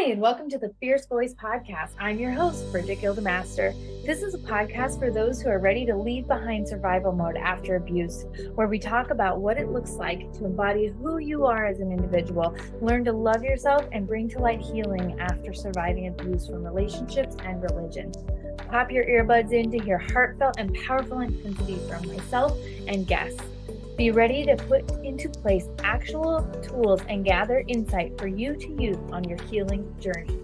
Hi, and welcome to the Fierce Voice Podcast. I'm your host, Brigette Gildemaster. This is a podcast for those who are ready to leave behind survival mode after abuse, where we talk about what it looks like to embody who you are as an individual, learn to love yourself, and bring to light healing after surviving abuse from relationships and religion. Pop your earbuds in to hear heartfelt and powerful intensity from myself and guests. Be ready to put into place actual tools and gather insight for you to use on your healing journey.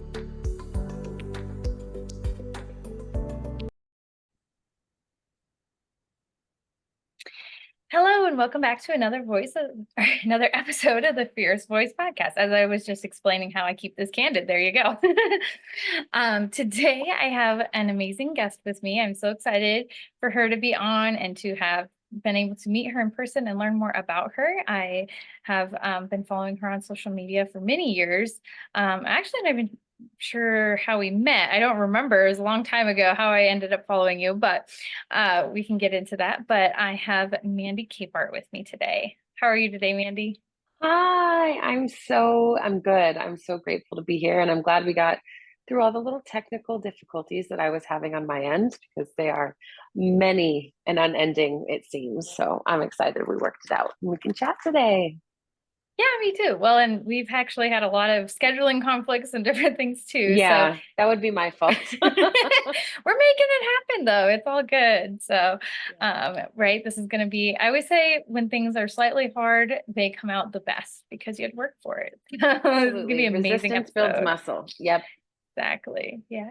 Hello, and welcome back to another episode of the Fierce Voice Podcast. As I was just explaining how I keep this candid, there you go. Today, I have an amazing guest with me. I'm so excited for her to be on and to have been able to meet her in person and learn more about her. I have been following her on social media for many years. Actually, I've been sure how we met. I don't remember. It was a long time ago how I ended up following you, but we can get into that. But I have Mandy Capehart with me today. How are you today, Mandy? Hi, I'm good. I'm so grateful to be here, and I'm glad we got through all the little technical difficulties that I was having on my end because they are many and unending, it seems. So I'm excited we worked it out and we can chat today. Yeah, me too. Well, and we've actually had a lot of scheduling conflicts and different things too. Yeah, that would be my fault. We're making it happen though. It's all good. So, right, this is going to be, I always say when things are slightly hard, they come out the best because you had work for it. It's going to be an amazing Resistance builds episode. muscle. Yep. Exactly. Yeah.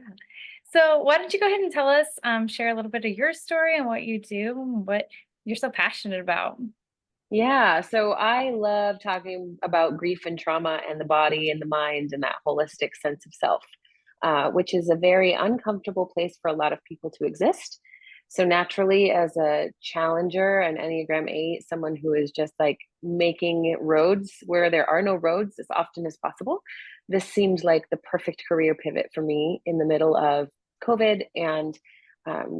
So why don't you go ahead and tell us, share a little bit of your story and what you do and what you're so passionate about. Yeah, so I love talking about grief and trauma and the body and the mind and that holistic sense of self, which is a very uncomfortable place for a lot of people to exist. So naturally, as a challenger, an Enneagram 8, someone who is just like making roads where there are no roads as often as possible, this seemed like the perfect career pivot for me in the middle of COVID and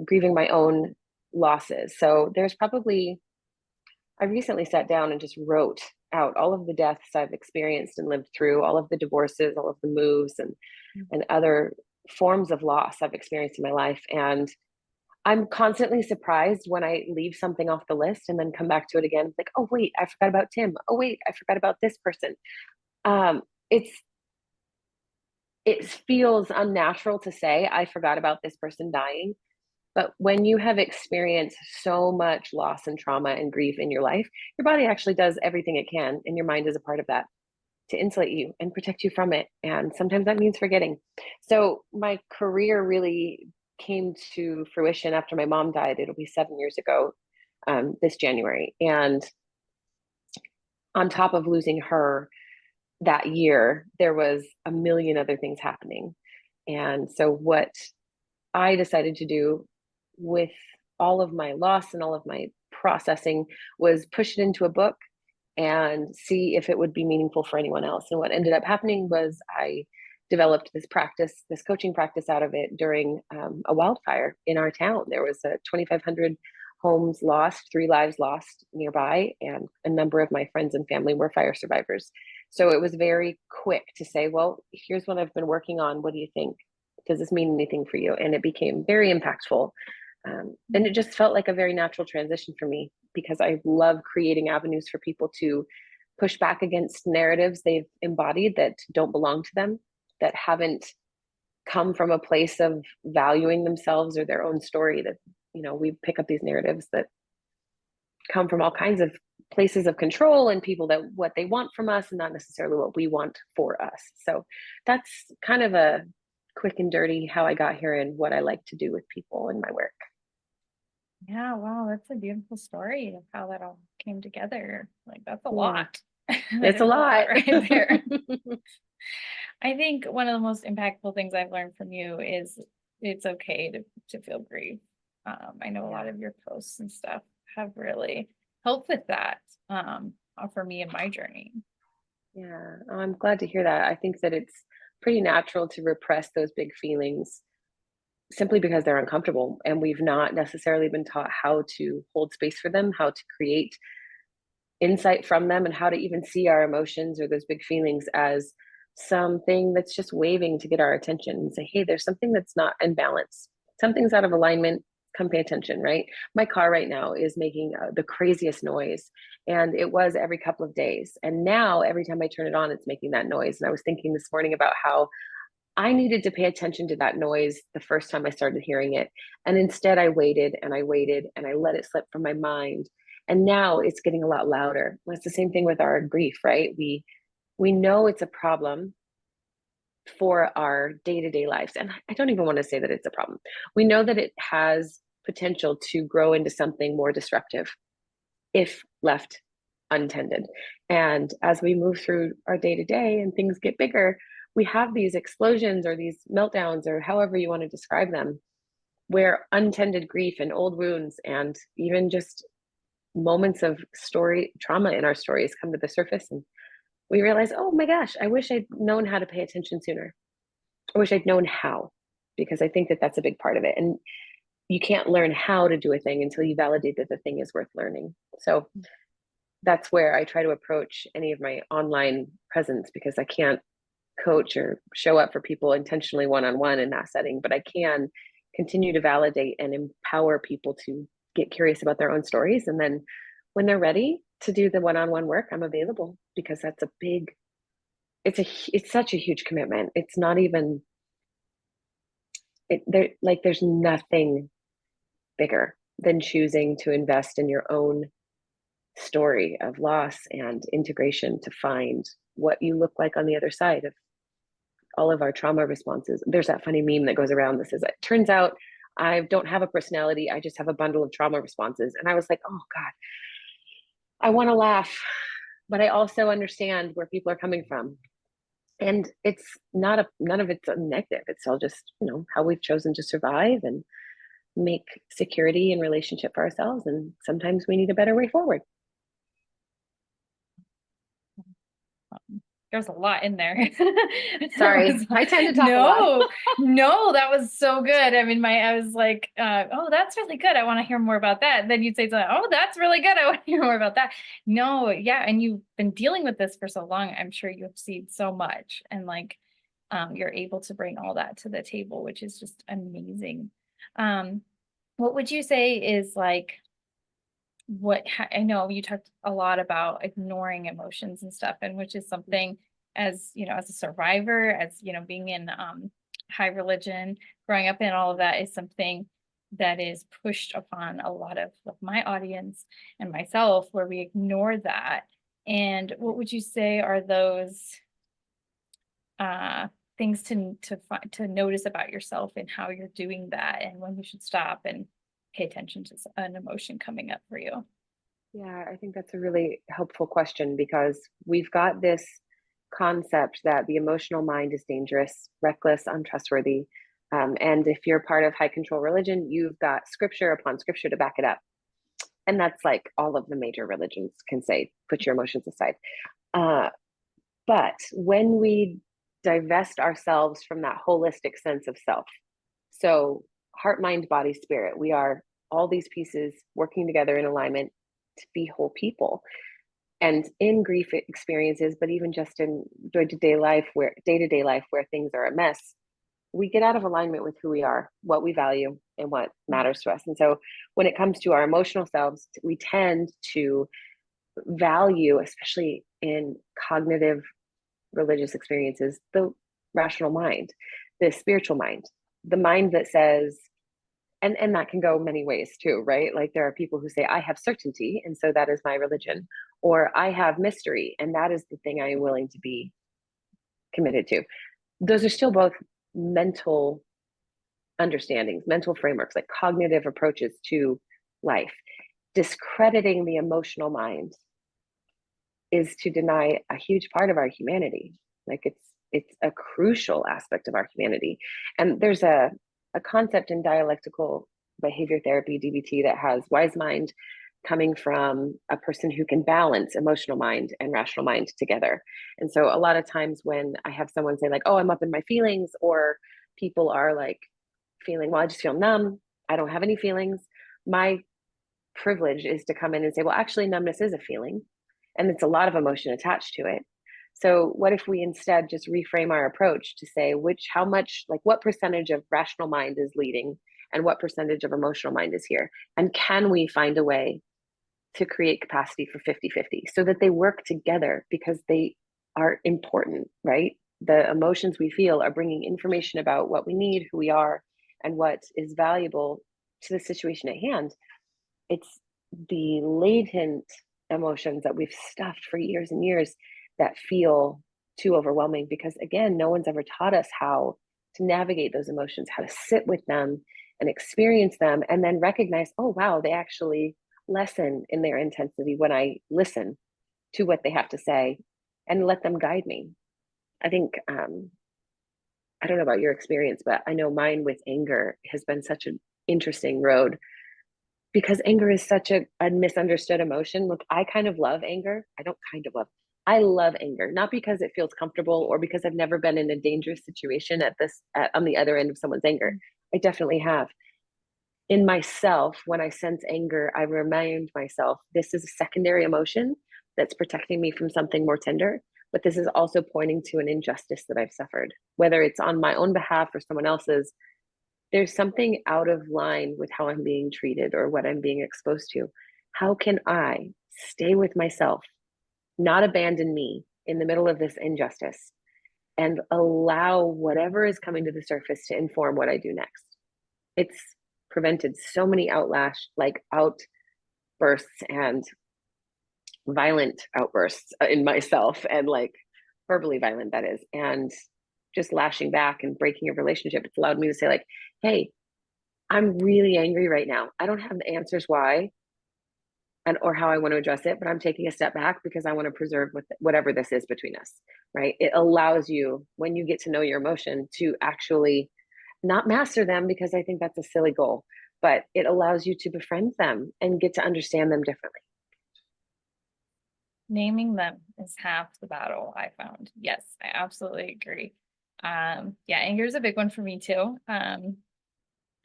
grieving my own losses. So there's probably I recently sat down and just wrote out all of the deaths I've experienced and lived through, all of the divorces, all of the moves, and other forms of loss I've experienced in my life. And I'm constantly surprised when I leave something off the list and then come back to it again. It's like, oh wait, I forgot about Tim. Oh wait, I forgot about this person. Um, it's it feels unnatural to say I forgot about this person dying. But when you have experienced so much loss and trauma and grief in your life, your body actually does everything it can, and your mind is a part of that to insulate you and protect you from it. And sometimes that means forgetting. So my career really came to fruition after my mom died. It'll be 7 years ago this January. And on top of losing her that year, there was a million other things happening. And so what I decided to do with all of my loss and all of my processing was push it into a book and see if it would be meaningful for anyone else. And what ended up happening was I developed this coaching practice out of it during a wildfire in our town. There was 2,500 homes lost, 3 lives lost nearby, and a number of my friends and family were fire survivors. So it was very quick to say, well, here's what I've been working on. What do you think? Does this mean anything for you? And it became very impactful. And it just felt like a very natural transition for me because I love creating avenues for people to push back against narratives they've embodied that don't belong to them, that haven't come from a place of valuing themselves or their own story. That, we pick up these narratives that come from all kinds of places of control and people that what they want from us and not necessarily what we want for us. So that's kind of a quick and dirty how I got here and what I like to do with people in my work. Yeah, wow, that's a beautiful story of how that all came together. Like that's a lot. It's a lot right there. I think one of the most impactful things I've learned from you is it's okay to feel grief. I know a lot of your posts and stuff have really helped with that for me in my journey. Yeah, I'm glad to hear that. I think that it's pretty natural to repress those big feelings simply because they're uncomfortable and we've not necessarily been taught how to hold space for them, how to create insight from them, and how to even see our emotions or those big feelings as something that's just waving to get our attention and say, hey, there's something that's not in balance. Something's out of alignment. Come pay attention, right? My car right now is making the craziest noise. And it was every couple of days. And now every time I turn it on, it's making that noise. And I was thinking this morning about how I needed to pay attention to that noise the first time I started hearing it. And instead I waited and I waited and I let it slip from my mind. And now it's getting a lot louder. It's the same thing with our grief, right? We know it's a problem for our day-to-day lives. And I don't even want to say that it's a problem. We know that it has potential to grow into something more disruptive if left untended. And as we move through our day-to-day and things get bigger, we have these explosions or these meltdowns or however you want to describe them, where untended grief and old wounds and even just moments of story trauma in our stories come to the surface, and we realize, oh my gosh, I wish I'd known how to pay attention sooner. I wish I'd known how, because I think that that's a big part of it. And you can't learn how to do a thing until you validate that the thing is worth learning. So that's where I try to approach any of my online presence, because I can't coach or show up for people intentionally one-on-one in that setting, but I can continue to validate and empower people to get curious about their own stories. And then when they're ready to do the one-on-one work, I'm available, because that's a big, it's such a huge commitment. It's not even, there's nothing bigger than choosing to invest in your own story of loss and integration to find what you look like on the other side of all of our trauma responses. There's that funny meme that goes around that says, it turns out I don't have a personality, I just have a bundle of trauma responses. And I was like, oh God, I want to laugh, but I also understand where people are coming from. And it's not none of it's a negative. It's all just, how we've chosen to survive and make security and relationship for ourselves. And sometimes we need a better way forward. There's a lot in there. Sorry, I tend to talk a lot. No, that was so good. I mean, I was like, oh, that's really good. I want to hear more about that. And then you'd say something, oh, that's really good. I want to hear more about that. No, yeah. And you've been dealing with this for so long. I'm sure you have seen so much, and you're able to bring all that to the table, which is just amazing. What would you say is I know you talked a lot about ignoring emotions and stuff, and which is something, as as a survivor, as being in high religion, growing up in all of that, is something that is pushed upon a lot of my audience and myself, where we ignore that. And what would you say are those things to notice about yourself and how you're doing that, and when you should stop and pay attention to an emotion coming up for you? Yeah, I think that's a really helpful question, because we've got this concept that the emotional mind is dangerous, reckless, untrustworthy. And if you're part of high control religion, you've got scripture upon scripture to back it up. And that's like all of the major religions can say, put your emotions aside. But when we divest ourselves from that holistic sense of self, so heart, mind, body, spirit, we are all these pieces working together in alignment to be whole people. And in grief experiences, but even just in day-to-day life where things are a mess, we get out of alignment with who we are, what we value, and what matters to us. And so when it comes to our emotional selves, we tend to value, especially in cognitive religious experiences, the rational mind, the spiritual mind, the mind that says, and that can go many ways too, right? Like there are people who say, I have certainty, and so that is my religion, or I have mystery, and that is the thing I am willing to be committed to. Those are still both mental understandings, mental frameworks, like cognitive approaches to life. Discrediting the emotional mind is to deny a huge part of our humanity. Like it's a crucial aspect of our humanity. And there's a concept in dialectical behavior therapy, DBT, that has wise mind coming from a person who can balance emotional mind and rational mind together. And so a lot of times when I have someone say like, oh, I'm up in my feelings, or people are like feeling, well, I just feel numb, I don't have any feelings. My privilege is to come in and say, well, actually numbness is a feeling, and it's a lot of emotion attached to it. So what if we instead just reframe our approach to say how much, like what percentage of rational mind is leading and what percentage of emotional mind is here? And can we find a way to create capacity for 50-50 so that they work together because they are important, right? The emotions we feel are bringing information about what we need, who we are, and what is valuable to the situation at hand. It's the latent emotions that we've stuffed for years and years that feel too overwhelming because, again, no one's ever taught us how to navigate those emotions, how to sit with them and experience them, and then recognize, oh, wow, they actually lessen in their intensity when I listen to what they have to say and let them guide me. I think, I don't know about your experience, but I know mine with anger has been such an interesting road because anger is such a misunderstood emotion. Look, I kind of love anger. I don't kind of love, I love anger, not because it feels comfortable or because I've never been in a dangerous situation on the other end of someone's anger. I definitely have. In myself, when I sense anger, I remind myself this is a secondary emotion that's protecting me from something more tender, but this is also pointing to an injustice that I've suffered, whether it's on my own behalf or someone else's. There's something out of line with how I'm being treated or what I'm being exposed to. How can I stay with myself, not abandon me in the middle of this injustice, and allow whatever is coming to the surface to inform what I do next? It's prevented so many outbursts and violent outbursts in myself, and like verbally violent, that is, and just lashing back and breaking a relationship. It's allowed me to say, like, hey, I'm really angry right now. I don't have the answers why or how I want to address it, but I'm taking a step back because I want to preserve whatever this is between us, right? It allows you, when you get to know your emotion, to actually not master them, because I think that's a silly goal, but it allows you to befriend them and get to understand them differently. Naming them is half the battle, I found. Yes, I absolutely agree. Yeah, anger is a big one for me too. I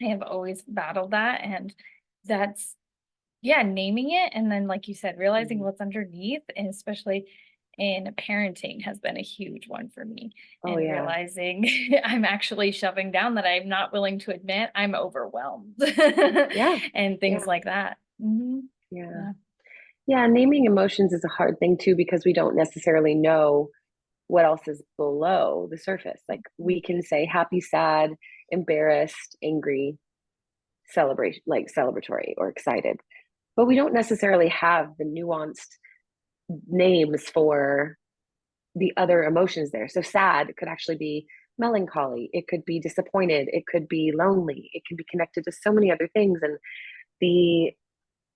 have always battled that, and that's, yeah, naming it, and then like you said, realizing Mhm. what's underneath, and especially in parenting has been a huge one for me. Oh, And yeah. realizing I'm actually shoving down that I'm not willing to admit I'm overwhelmed Yeah. and things Yeah. like that. Yeah. Yeah. Yeah. Naming emotions is a hard thing too, because we don't necessarily know what else is below the surface. Like, we can say happy, sad, embarrassed, angry, celebration, like celebratory or excited, but we don't necessarily have the nuanced names for the other emotions there. So sad could actually be melancholy, it could be disappointed, it could be lonely, it can be connected to so many other things. And the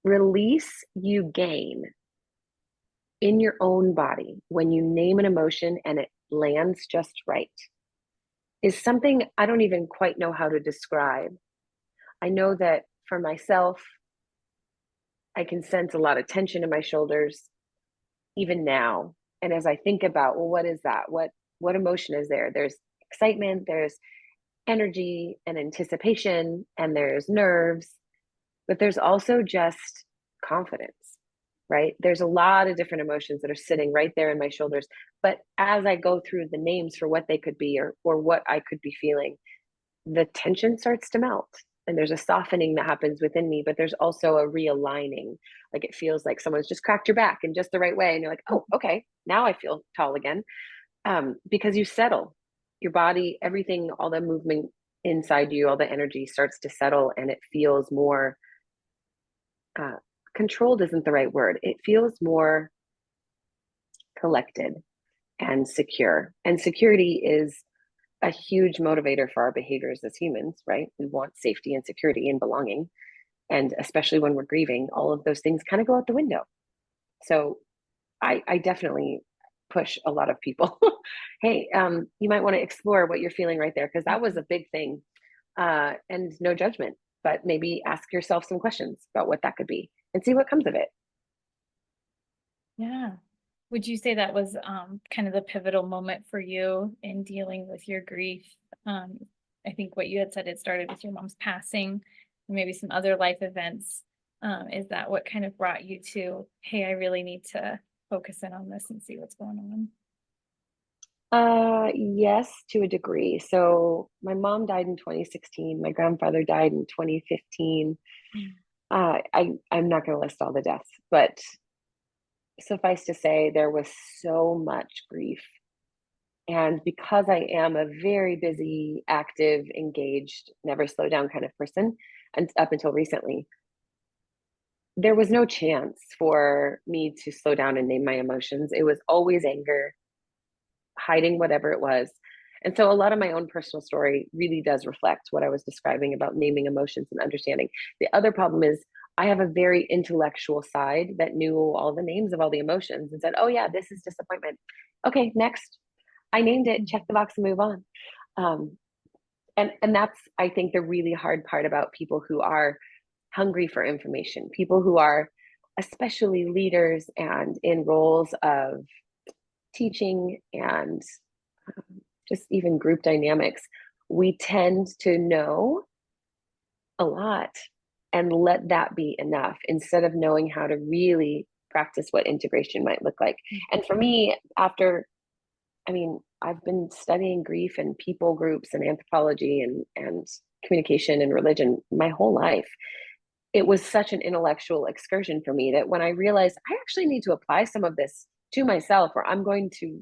release you gain in your own body when you name an emotion and it lands just right is something I don't even quite know how to describe. I know that for myself, I can sense a lot of tension in my shoulders even now. And as I think about, well, what is that? What emotion is there? There's excitement, there's energy and anticipation, and there's nerves, but there's also just confidence, right? There's a lot of different emotions that are sitting right there in my shoulders. But as I go through the names for what they could be, or what I could be feeling, the tension starts to melt. And there's a softening that happens within me, but there's also a realigning. Like, it feels like someone's just cracked your back in just the right way. And you're like, oh, okay, now I feel tall again. Because you settle your body, everything, all the movement inside you, all the energy starts to settle, and it feels more uh, controlled isn't the right word. It feels more collected and secure. And security is a huge motivator for our behaviors as humans, right? We want safety and security and belonging. And especially when we're grieving, all of those things kind of go out the window. So I definitely push a lot of people. Hey, you might want to explore what you're feeling right there, because that was a big thing. And no judgment, but maybe ask yourself some questions about what that could be and see what comes of it. Yeah. Would you say that was kind of the pivotal moment for you in dealing with your grief? Um, I think what you had said, it started with your mom's passing, and maybe some other life events. Is that what kind of brought you to, hey, I really need to focus in on this and see what's going on? Yes, to a degree. So my mom died in 2016. My grandfather died in 2015. Mm. I'm not going to list all the deaths, but suffice to say, there was so much grief. And because I am a very busy, active, engaged, never slow down kind of person, and up until recently, there was no chance for me to slow down and name my emotions. It was always anger, hiding whatever it was. And so a lot of my own personal story really does reflect what I was describing about naming emotions and understanding. The other problem is I have a very intellectual side that knew all the names of all the emotions and said, oh, yeah, this is disappointment. Okay, next. I named it, check the box and move on. Um, and that's, I think, the really hard part about people who are hungry for information, people who are especially leaders and in roles of teaching and just even group dynamics. We tend to know a lot and let that be enough instead of knowing how to really practice what integration might look like. And for me, I mean, I've been studying grief and people groups and anthropology and communication and religion my whole life. It was such an intellectual excursion for me that when I realized I actually need to apply some of this to myself, or I'm going to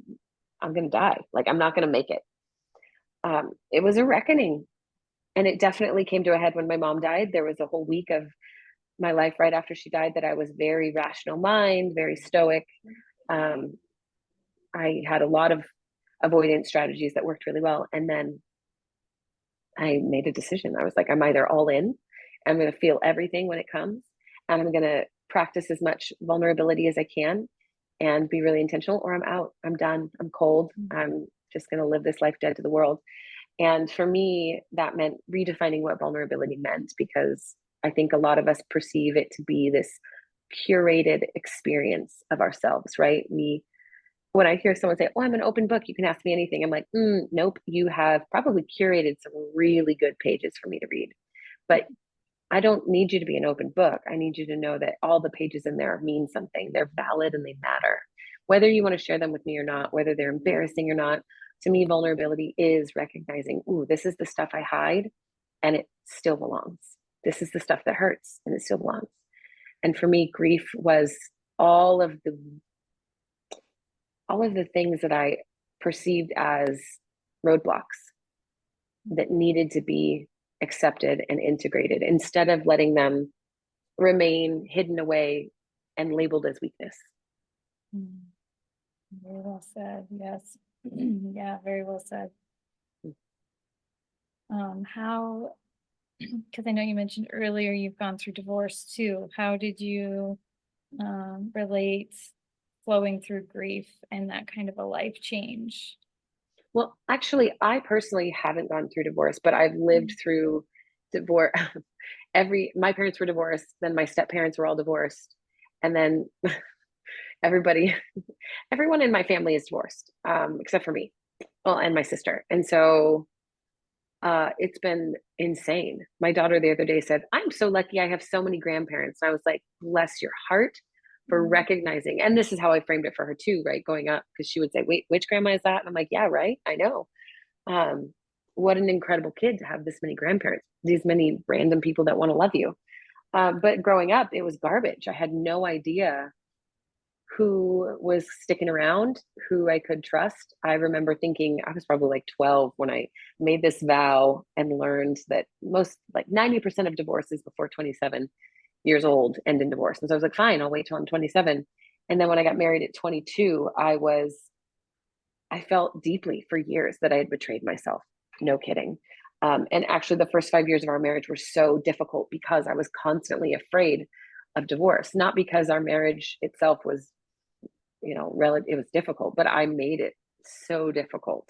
die. Like I'm not going to make it. It was a reckoning, and it definitely came to a head when my mom died. There was a whole week of my life right after she died that I was very rational mind, very stoic. Um, I had a lot of avoidance strategies that worked really well. And then I made a decision. I was like, I'm either all in, I'm going to feel everything when it comes, and I'm going to practice as much vulnerability as I can and be really intentional, or I'm out. I'm done. I'm cold. I'm just going to live this life dead to the world. And for me, that meant redefining what vulnerability meant, because I think a lot of us perceive it to be this curated experience of ourselves, right? When I hear someone say, oh, I'm an open book, you can ask me anything, I'm like, nope, you have probably curated some really good pages for me to read. But I don't need you to be an open book. I need you to know that all the pages in there mean something. They're valid and they matter. Whether you want to share them with me or not, whether they're embarrassing or not, to me, vulnerability is recognizing, ooh, this is the stuff I hide and it still belongs. This is the stuff that hurts and it still belongs. And for me, grief was all of the things that I perceived as roadblocks that needed to be accepted and integrated instead of letting them remain hidden away and labeled as weakness. Very well said. Yes. Yeah, very well said. How, because I know you mentioned earlier you've gone through divorce too. How did you relate flowing through grief and that kind of a life change? Well, actually, I personally haven't gone through divorce, but I've lived through divorce. My parents were divorced, then my step parents were all divorced, and then everybody, everyone in my family is divorced, except for me, well, and my sister. And so it's been insane. My daughter the other day said, I'm so lucky I have so many grandparents. And I was like, bless your heart for recognizing. And this is how I framed it for her too, right? Going up, because she would say, wait, which grandma is that? And I'm like, yeah, right. I know. Um, what an incredible kid to have this many grandparents, these many random people that want to love you. But growing up, it was garbage. I had no idea who was sticking around, who I could trust. I remember thinking I was probably like 12 when I made this vow and learned that most, like 90% of divorces before 27 years old end in divorce. And so I was like, fine, I'll wait till I'm 27. And then when I got married at 22, I felt deeply for years that I had betrayed myself. No kidding. And actually, the first 5 years of our marriage were so difficult because I was constantly afraid of divorce, not because our marriage itself was, it was difficult, but I made it so difficult,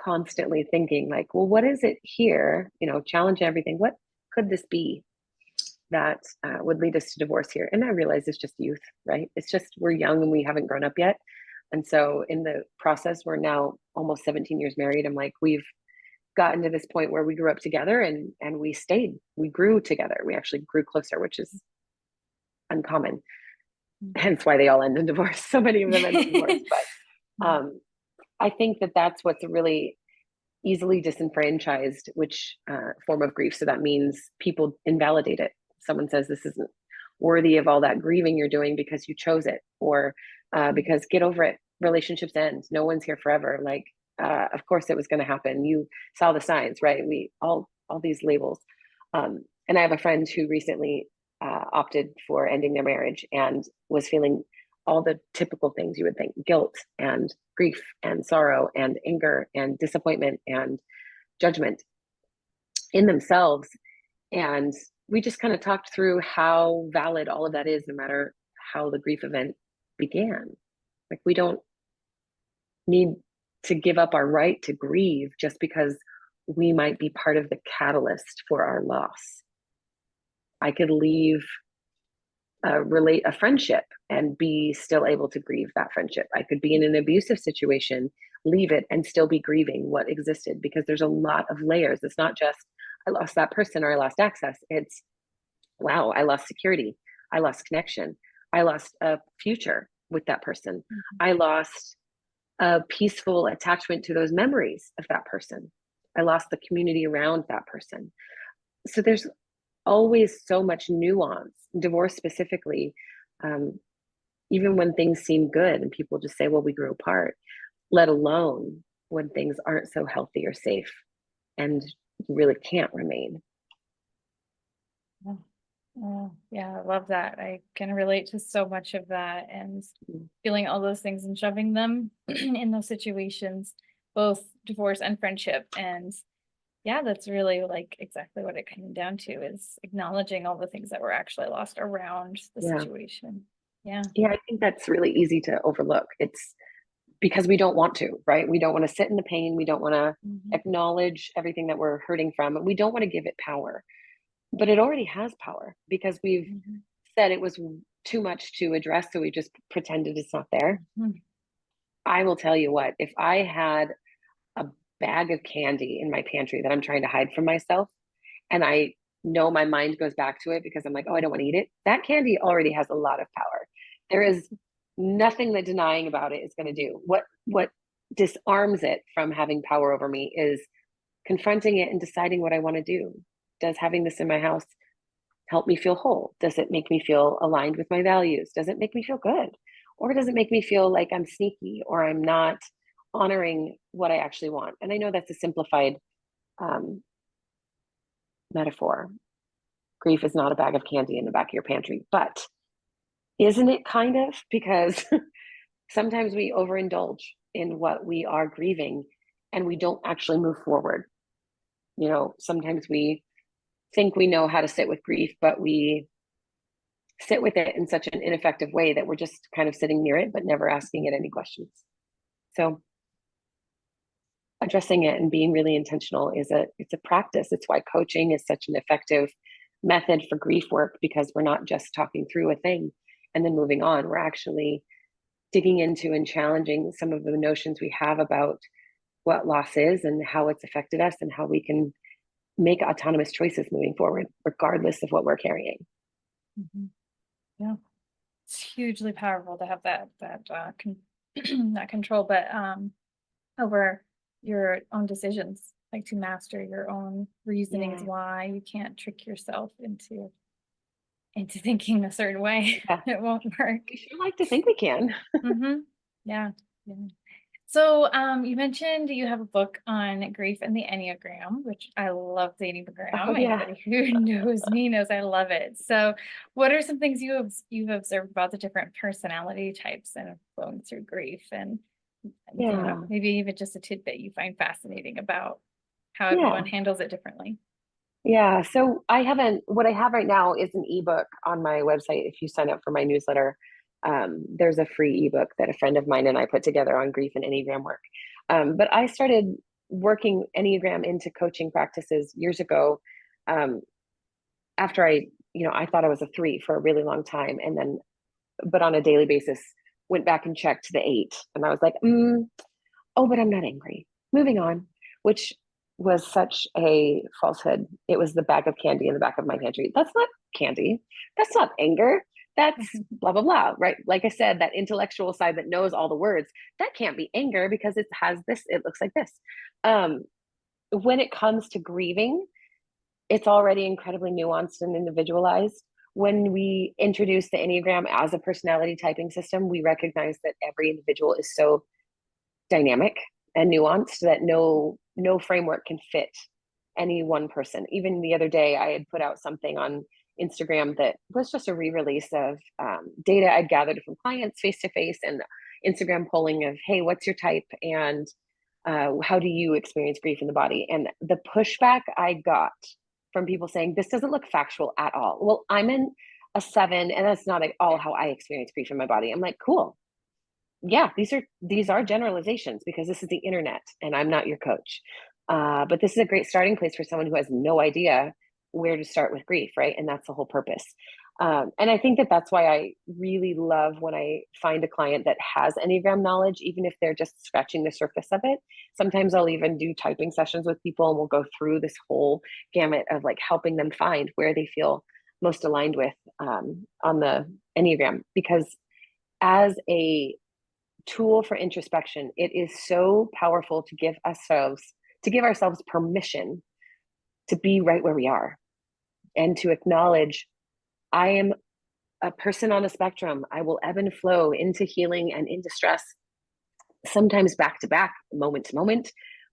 constantly thinking like, well, what is it here? Challenge everything. What could this be that would lead us to divorce here? And I realized it's just youth, right? It's just we're young and we haven't grown up yet. And so in the process, we're now almost 17 years married. I'm like, we've gotten to this point where we grew up together and we grew together. We actually grew closer, which is uncommon. Hence why they all end in divorce. So many of them end in divorce. But I think that that's what's really easily disenfranchised, which form of grief. So that means people invalidate it. Someone says this isn't worthy of all that grieving you're doing because you chose it, or because get over it. Relationships end. No one's here forever. Like, of course it was going to happen. You saw the signs, right? We all these labels. And I have a friend who recently opted for ending their marriage and was feeling all the typical things you would think: guilt and grief and sorrow and anger and disappointment and judgment in themselves. And we just kind of talked through how valid all of that is, no matter how the grief event began. Like, we don't need to give up our right to grieve just because we might be part of the catalyst for our loss. I could leave a friendship and be still able to grieve that friendship. I could be in an abusive situation, leave it, and still be grieving what existed, because there's a lot of layers. It's not just I lost that person or I lost access. It's, wow, I lost security. I lost connection. I lost a future with that person. I lost a peaceful attachment to those memories of that person. I lost the community around that person. So there's always so much nuance. Divorce specifically, even when things seem good and people just say, well, we grew apart, let alone when things aren't so healthy or safe and really can't remain. Oh, yeah, I love that. I can relate to so much of that, and feeling all those things and shoving them in those situations, both divorce and friendship. And yeah, that's really like exactly what it came down to, is acknowledging all the things that were actually lost around the situation. Yeah. Yeah, I think that's really easy to overlook. It's because we don't want to, right? We don't want to sit in the pain. We don't want to acknowledge everything that we're hurting from, and we don't want to give it power. But it already has power, because we've said it was too much to address, so we just pretended it's not there. I will tell you what, if I had a bag of candy in my pantry that I'm trying to hide from myself, and I know my mind goes back to it because I'm like, oh, I don't want to eat it, that candy already has a lot of power. There is nothing that denying about it is going to do. What disarms it from having power over me is confronting it and deciding what I want to do. Does having this in my house help me feel whole? Does it make me feel aligned with my values? Does it make me feel good? Or does it make me feel like I'm sneaky or I'm not honoring what I actually want? And I know that's a simplified metaphor. Grief is not a bag of candy in the back of your pantry, but isn't it kind of? Because sometimes we overindulge in what we are grieving and we don't actually move forward. You know, sometimes we think we know how to sit with grief, but we sit with it in such an ineffective way that we're just kind of sitting near it, but never asking it any questions. So addressing it and being really intentional it's a practice. It's why coaching is such an effective method for grief work, because we're not just talking through a thing and then moving on. We're actually digging into and challenging some of the notions we have about what loss is and how it's affected us, and how we can make autonomous choices moving forward, regardless of what we're carrying. Yeah, it's hugely powerful to have that not control, but over your own decisions, like to master your own reasonings why you can't trick yourself into thinking a certain way. It won't work. We sure like to think we can. Yeah. So you mentioned you have a book on grief and the Enneagram, which I love the Enneagram. Anybody who knows me knows I love it. So what are some things you've observed about the different personality types and flowing through grief, and you know, maybe even just a tidbit you find fascinating about how everyone handles it differently? Yeah. So what I have right now is an ebook on my website. If you sign up for my newsletter, there's a free ebook that a friend of mine and I put together on grief and Enneagram work. But I started working Enneagram into coaching practices years ago. After I thought I was a 3 for a really long time. And then, but on a daily basis, went back and checked the 8. And I was like, oh, but I'm not angry. Moving on, which was such a falsehood. It was the bag of candy in the back of my pantry. That's not candy. That's not anger. that's blah, blah, blah, right? Like I said, that intellectual side that knows all the words, that can't be anger because it has this, it looks like this. When it comes to grieving, it's already incredibly nuanced and individualized. When we introduce the Enneagram as a personality typing system, we recognize that every individual is so dynamic and nuanced that no framework can fit any one person. Even the other day, I had put out something on Instagram that was just a re-release of data I'd gathered from clients face to face, and Instagram polling of, hey, what's your type, and how do you experience grief in the body? And the pushback I got from people saying, this doesn't look factual at all. Well, I'm in a 7, and that's not at all how I experience grief in my body. I'm like, cool. Yeah, these are generalizations because this is the internet and I'm not your coach. But this is a great starting place for someone who has no idea where to start with grief, right? And that's the whole purpose. And I think that that's why I really love when I find a client that has Enneagram knowledge, even if they're just scratching the surface of it. Sometimes I'll even do typing sessions with people, and we'll go through this whole gamut of like helping them find where they feel most aligned with on the Enneagram. Because as a tool for introspection, it is so powerful to give ourselves permission to be right where we are and to acknowledge, I am a person on a spectrum. I will ebb and flow into healing and into stress, sometimes back to back, moment to moment.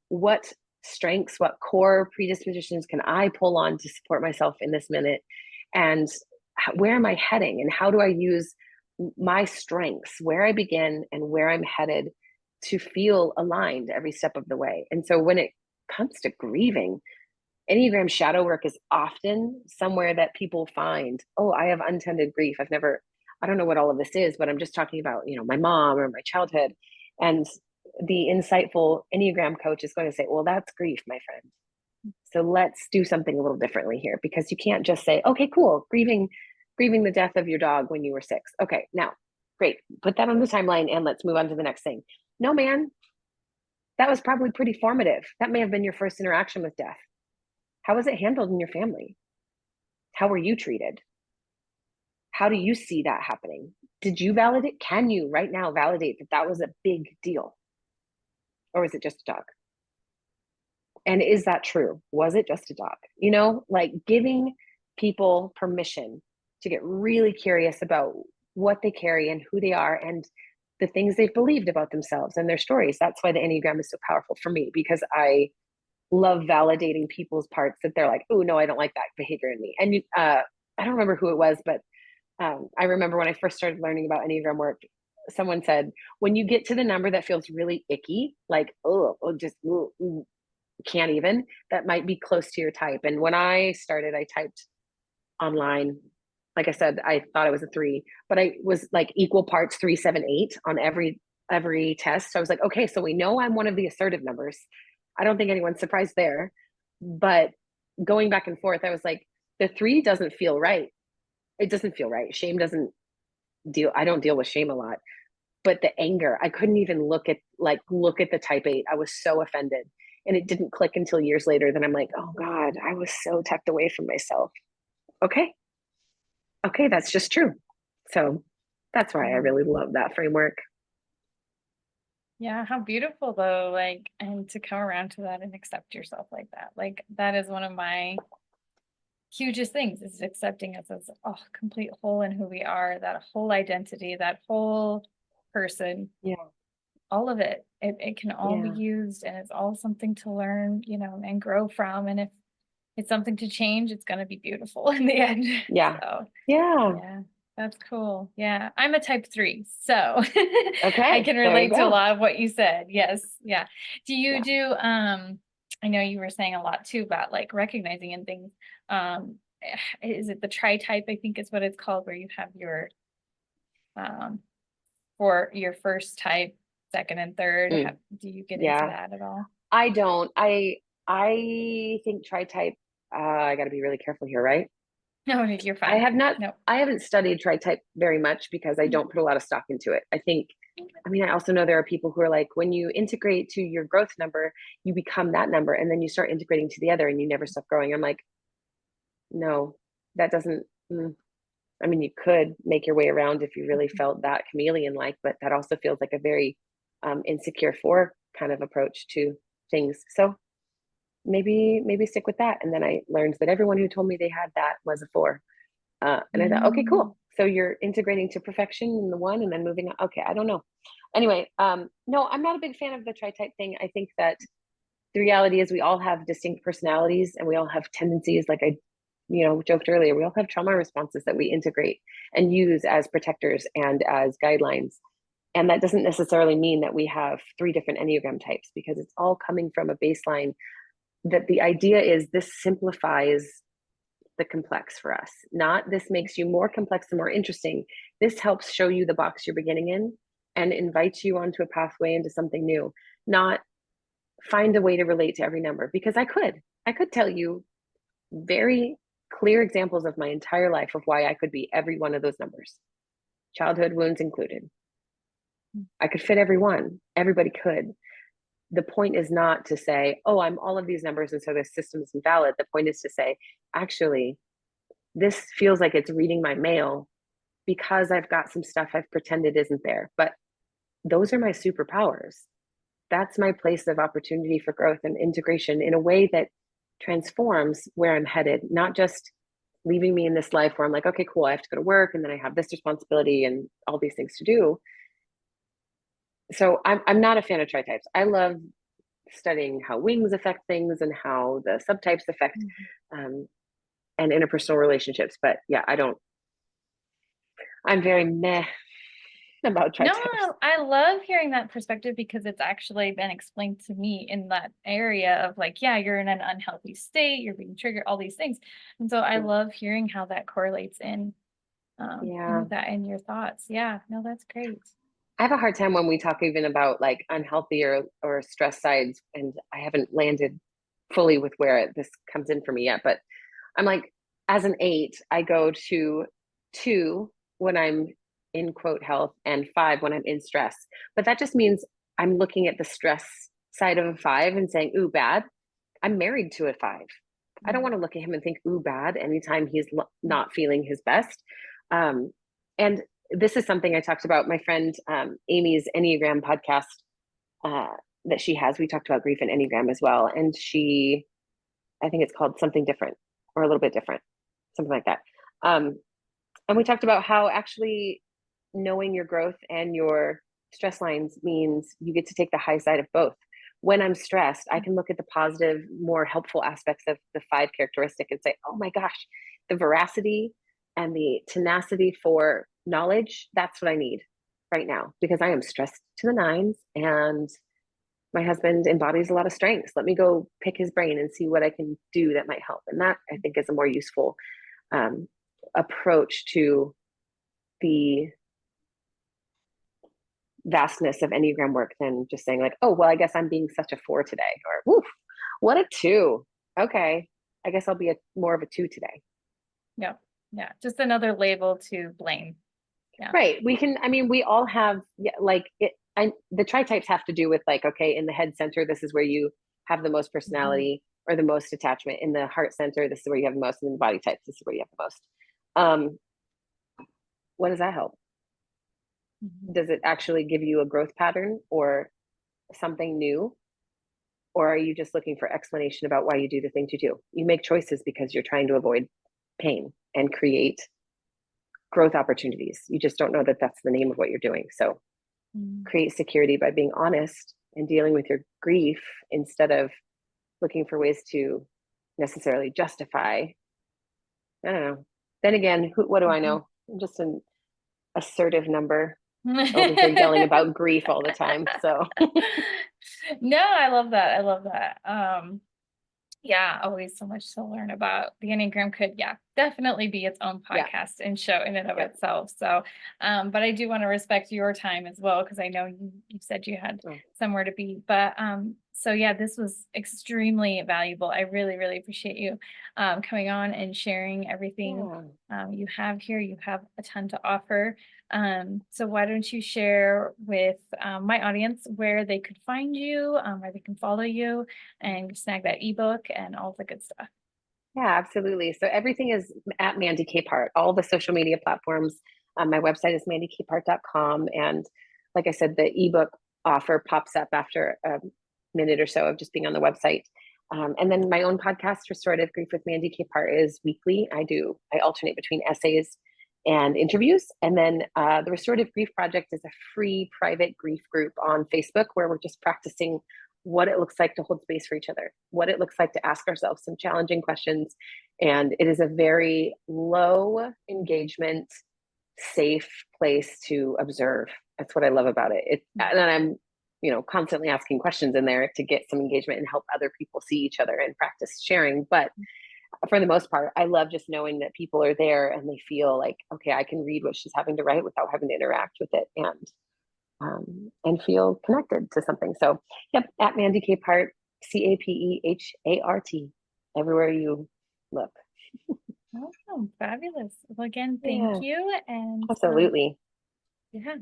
What strengths, what core predispositions can I pull on to support myself in this minute? And where am I heading? And how do I use my strengths, where I begin and where I'm headed, to feel aligned every step of the way? And so when it comes to grieving, Enneagram shadow work is often somewhere that people find, oh, I have untended grief. I don't know what all of this is, but I'm just talking about, my mom or my childhood. And the insightful Enneagram coach is going to say, well, that's grief, my friend. So let's do something a little differently here, because you can't just say, okay, cool, grieving the death of your dog when you were 6. Okay, now, great, put that on the timeline and let's move on to the next thing. No, man, that was probably pretty formative. That may have been your first interaction with death. How was it handled in your family? How were you treated? How do you see that happening? Did you validate? Can you right now validate that that was a big deal? Or was it just a dog? And is that true? Was it just a dog? Like giving people permission to get really curious about what they carry and who they are and the things they've believed about themselves and their stories. That's why the Enneagram is so powerful for me, because I love validating people's parts that they're like, oh, no, I don't like that behavior in me. And I don't remember who it was, but I remember when I first started learning about Enneagram work, someone said, when you get to the number that feels really icky, like, can't even, that might be close to your type. And when I started, I typed online, like I said, I thought it was a 3, but I was like equal parts 3, 7, 8 on every test. So I was like, okay, so we know I'm one of the assertive numbers. I don't think anyone's surprised there. But going back and forth, I was like, the 3 doesn't feel right. It doesn't feel right. Shame doesn't I don't deal with shame a lot. But the anger, I couldn't even look at the type 8. I was so offended. And it didn't click until years later that I'm like, oh God, I was so tucked away from myself. Okay, that's just true. So that's why I really love that framework. Yeah, how beautiful though, like, and to come around to that and accept yourself like that. Like, that is one of my hugest things, is accepting us as a complete whole in who we are, that whole identity, that whole person. Yeah. All of it. It can all be used, and it's all something to learn, and grow from. And if it's something to change, it's going to be beautiful in the end. Yeah. So, Yeah. yeah, that's cool. Yeah. I'm a type 3, so Okay. I can relate to a lot of what you said. Yes. Yeah. Do you do, I know you were saying a lot too about like recognizing and things. Is it the tri-type, I think is what it's called, where you have your, for your first type, second and third? Do you get into that at all? I don't. I think tri-type, I got to be really careful here, right? No, you're fine. I have not, No. I haven't studied tri-type very much because I don't put a lot of stock into it. I also know there are people who are like, when you integrate to your growth number, you become that number, and then you start integrating to the other and you never stop growing. I'm like, no, that doesn't, I mean, you could make your way around if you really felt that chameleon-like, but that also feels like a very insecure 4 kind of approach to things. So maybe stick with that. And then I learned that everyone who told me they had that was a 4. And I thought, okay, cool. So you're integrating to perfection in the 1 and then moving on. Okay, I don't know. Anyway, no, I'm not a big fan of the tri-type thing. I think that the reality is we all have distinct personalities and we all have tendencies, like I joked earlier, we all have trauma responses that we integrate and use as protectors and as guidelines. And that doesn't necessarily mean that we have 3 different Enneagram types, because it's all coming from a baseline that the idea is this simplifies the complex for us. Not this makes you more complex and more interesting. This helps show you the box you're beginning in and invites you onto a pathway into something new. Not find a way to relate to every number, because I could tell you very clear examples of my entire life of why I could be every one of those numbers, childhood wounds included. I could fit every one. Everybody could. The point is not to say, oh, I'm all of these numbers and so this system is invalid. The point is to say, actually, this feels like it's reading my mail because I've got some stuff I've pretended isn't there. But those are my superpowers. That's my place of opportunity for growth and integration in a way that transforms where I'm headed, not just leaving me in this life where I'm like, okay, cool, I have to go to work and then I have this responsibility and all these things to do. So I'm not a fan of tri-types. I love studying how wings affect things and how the subtypes affect and interpersonal relationships. But yeah, I'm very meh about tri-types. No, I love hearing that perspective because it's actually been explained to me in that area of like, yeah, you're in an unhealthy state, you're being triggered, all these things. And so I love hearing how that correlates in that in your thoughts. Yeah, no, that's great. I have a hard time when we talk even about like unhealthy or stress sides, and I haven't landed fully with where this comes in for me yet. But I'm like, as an 8, I go to 2 when I'm in quote health and 5 when I'm in stress. But that just means I'm looking at the stress side of a 5 and saying, ooh, bad. I'm married to a 5. I don't want to look at him and think, ooh, bad, anytime he's not feeling his best. And this is something I talked about. My friend Amy's Enneagram podcast that she has, we talked about grief and Enneagram as well. And I think it's called Something Different or a little bit different, something like that. And we talked about how actually knowing your growth and your stress lines means you get to take the high side of both. When I'm stressed, I can look at the positive, more helpful aspects of the 5 characteristic and say, oh my gosh, the veracity and the tenacity for knowledge, that's what I need right now, because I am stressed to the 9s and my husband embodies a lot of strengths. Let me go pick his brain and see what I can do that might help. And that, I think, is a more useful approach to the vastness of Enneagram work than just saying like, oh, well, I guess I'm being such a 4 today, or woof, what a 2. Okay, I guess I'll be more of a 2 today. Yeah. Yeah. Just another label to blame. Yeah. Right. We all have the tri-types have to do with like, okay, in the head center, this is where you have the most personality or the most attachment. In the heart center, this is where you have the most. And in the body types, this is where you have the most. What does that help? Does it actually give you a growth pattern or something new? Or are you just looking for explanation about why you do the things you do? You make choices because you're trying to avoid pain and create growth opportunities. You just don't know that that's the name of what you're doing. So create security by being honest and dealing with your grief instead of looking for ways to necessarily justify. I don't know. Then again, what do I know? I'm just an assertive number over here yelling about grief all the time. So no, I love that. I love that. Yeah, always so much to learn about. The Enneagram could, definitely be its own podcast and show in and of itself. So, but I do want to respect your time as well, because I know you said you had somewhere to be. But so yeah, this was extremely valuable. I really, really appreciate you coming on and sharing everything you have here. You have a ton to offer. So why don't you share with my audience where they could find you, where they can follow you and snag that ebook and all the good stuff. Yeah, absolutely. So everything is at Mandy Capehart, all the social media platforms. My website is mandykapehart.com. And like I said, the ebook offer pops up after a minute or so of just being on the website. And then my own podcast, Restorative Grief with Mandy Capehart, is weekly. I alternate between essays and interviews. And then the Restorative Grief Project is a free private grief group on Facebook where we're just practicing what it looks like to hold space for each other, what it looks like to ask ourselves some challenging questions. And it is a very low engagement, safe place to observe. That's what I love about it. And I'm, constantly asking questions in there to get some engagement and help other people see each other and practice sharing. But for the most part, I love just knowing that people are there and they feel like, okay, I can read what she's having to write without having to interact with it. And feel connected to something. So, yep, at Mandy Capehart, Capehart, everywhere you look. Oh, fabulous. Well, again, Yeah, thank you. And absolutely. yeah.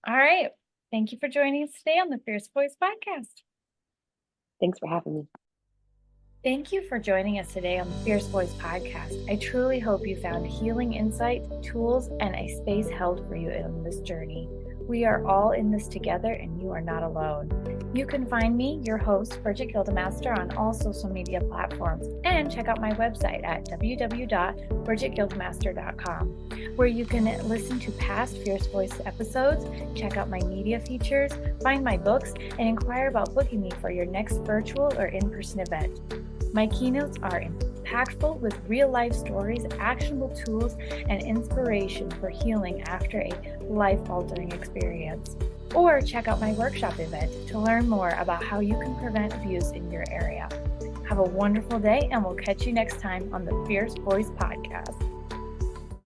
All right. Thank you for joining us today on the Fierce Voice Podcast. Thanks for having me. Thank you for joining us today on the Fierce Voice Podcast. I truly hope you found healing insight, tools, and a space held for you in this journey. We are all in this together and you are not alone. You can find me, your host, Brigette Gildemaster, on all social media platforms, and check out my website at www.brigittegildemaster.com, where you can listen to past Fierce Voice episodes, check out my media features, find my books, and inquire about booking me for your next virtual or in-person event. My keynotes are impactful with real-life stories, actionable tools, and inspiration for healing after a life-altering experience. Or check out my workshop event to learn more about how you can prevent abuse in your area. Have a wonderful day, and we'll catch you next time on the Fierce Voice Podcast.